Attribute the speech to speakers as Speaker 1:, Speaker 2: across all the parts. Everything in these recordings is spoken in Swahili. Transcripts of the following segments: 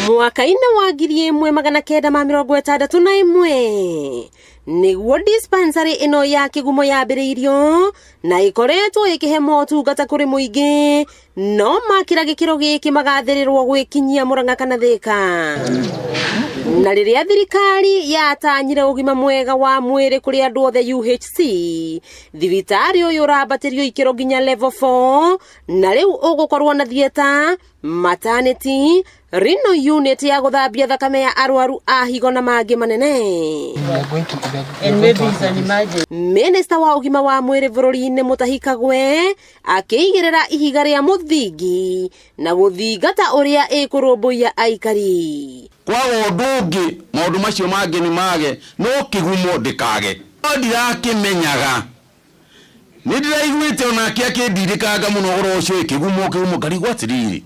Speaker 1: Mwaka-inĩ wa 1961 nĩguo dispensary ĩno ya Kĩgumo yambĩrĩirio na ĩkoretwo ĩkĩhe motungata kũrĩ mũingĩ, no makĩra gĩkĩro gĩkĩ magathĩrĩrwo gwĩkinyia Mũrang'a kana Thĩka. Na rĩrĩa thirikari yatanyire ũgima mwega wa mwĩrĩ kũrĩ andũ othe UHC, thibitarĩ ũyũ ũrambatĩrio ikĩro nginya level 4, na rĩu ũgũkorwo na theater, maternity, renal unit ya gũthambia thakame ya arwaru a higo na mangĩ manene. Minister wa ũgima wa mwĩrĩ bũrũri-inĩ Mutahi Kagwe akĩigĩrĩra ihiga rĩa mũthingi na gũthingata ũrĩa ĩkũrũmbũiya aikari.
Speaker 2: Kwa ũndũ ũngĩ maũndũ macio mangĩ nĩ mage, no Kĩgumo ndĩkage. Ndirakĩmenyaga. Nĩndĩraiguĩte onake akĩndirikanga mũno ũhoro ũcio Kĩgumo karigwo atĩrĩrĩ.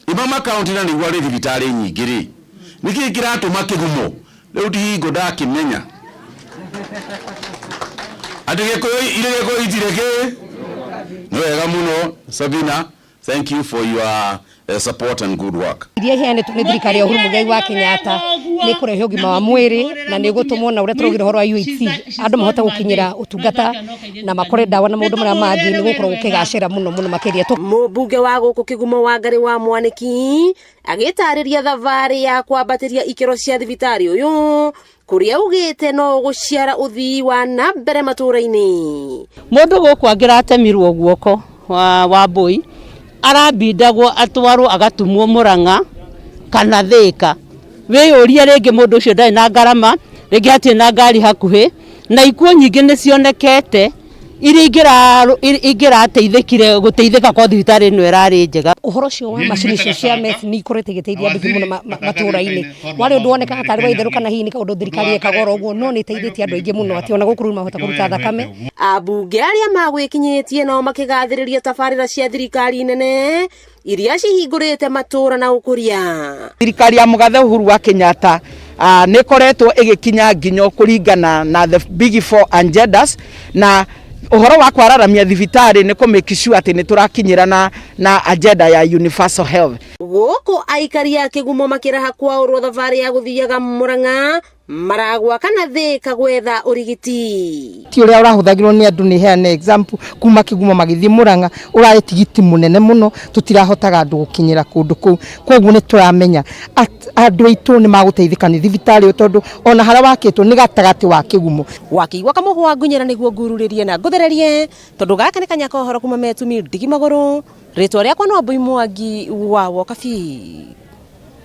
Speaker 2: Imama county na nĩguo arĩ thibitarĩ nyingĩ rĩ. Nĩkĩ kĩratũma Kĩgumo? Rĩu ndihingo ndakĩmenya. Andũ Gĩkũyũ itireke. No wega mũno Sabina. Thank you for your support and good work.
Speaker 3: Iria iheanĩtwo nĩ thirikari ya Uhuru Muigai wa Kenyatta nĩ kũrehe ũgima wa mwĩrĩ na nĩ gũtũmwo na ũrĩa tũrogire ũhoro wa UHC andũ mahote gũkinyĩra ũtungata na makore ndawa na maũndũ marĩa mangĩ nĩ gũkorwo gũkĩgacĩra mũno makĩria.
Speaker 1: Mũmbunge wa gũkũ Kĩgumo Wangari wa Mwanĩki agĩtarĩria thabarĩ ya kwambatĩria ikĩro cia thibitarĩ ũyũ kũrĩa ugĩte no gũciara ũthii wa na mbere matũũra-inĩ.
Speaker 4: Mũndũ gũkũ angĩratemirwo guoko wa mbũi arabindagwo atwarwo agatumwo Mũrang'a kana Thĩka. Wĩyũria rĩngĩ mũndũ ũcio ndarĩ na ngarama, rĩngĩ hatirĩ na ngari hakuhĩ, na ikuũ nyingĩ nĩ cionekete iria ingĩrateithĩkire gũteithĩka kwa thibitarĩ ĩno ĩrarĩ njega.
Speaker 3: Ũhoro ũcio wa macini cia MES nĩ ikoretwo igĩteithia andũ mũno matũũra-inĩ. Warĩ ũndũ wonekaga tarĩ wa itherũ kana hihi nĩ kaũndũ thirikari ĩkaga ũguo, no nĩ ĩteithĩtie andũ aingĩ mũno atĩ ona gũkũ rĩu mahota kũruta thakame.
Speaker 1: Ambunge arĩa magwĩkinyĩtie nao makĩgathĩrĩria tabarĩra cia thirikari nene iria cihingũrĩte matũũra na ũkũria.
Speaker 5: Thirikari ya Mũgathe Uhuru wa Kenyatta nĩ koretwo ĩgĩkinya nginya kũringana na the big four agendas, na uhoro wa kwararamia thibitarĩ nĩ make sure atĩ nĩ tũrakinyĩrana na agenda ya universal health.
Speaker 1: Gũkũ aikari ya Kĩgumo makĩraha kwaũrwo thabarĩ ya gũthiaga Mũrang'a, Maragwa kana Thĩka gwetha ũrigiti.
Speaker 5: Ti ũrĩa ũrahũthagĩrwo nĩ andũ nĩ heane example kuma Kĩgumo magĩthiĩ Mũrang'a ũrarĩ tigiti mũnene mũno, tũtirahotaga andũ gũkinyĩra kũndũ kũu. Koguo nĩ tũramenya andũ aitũ nĩ magũteithĩka nĩ thibitarĩ tondũ ona harĩa wakĩtwo nĩ gatagatĩ wa Kĩgumo.
Speaker 1: Wakĩigua kamũhwa ngunyĩra nĩguo ngururĩrie na ngũthererie tondũ gaka nĩ kanyaka ũhoro kuma Metumi Ndigi Magũrũ. Rĩtwa rĩakwa no Mbui Mwangi wa Wokabi.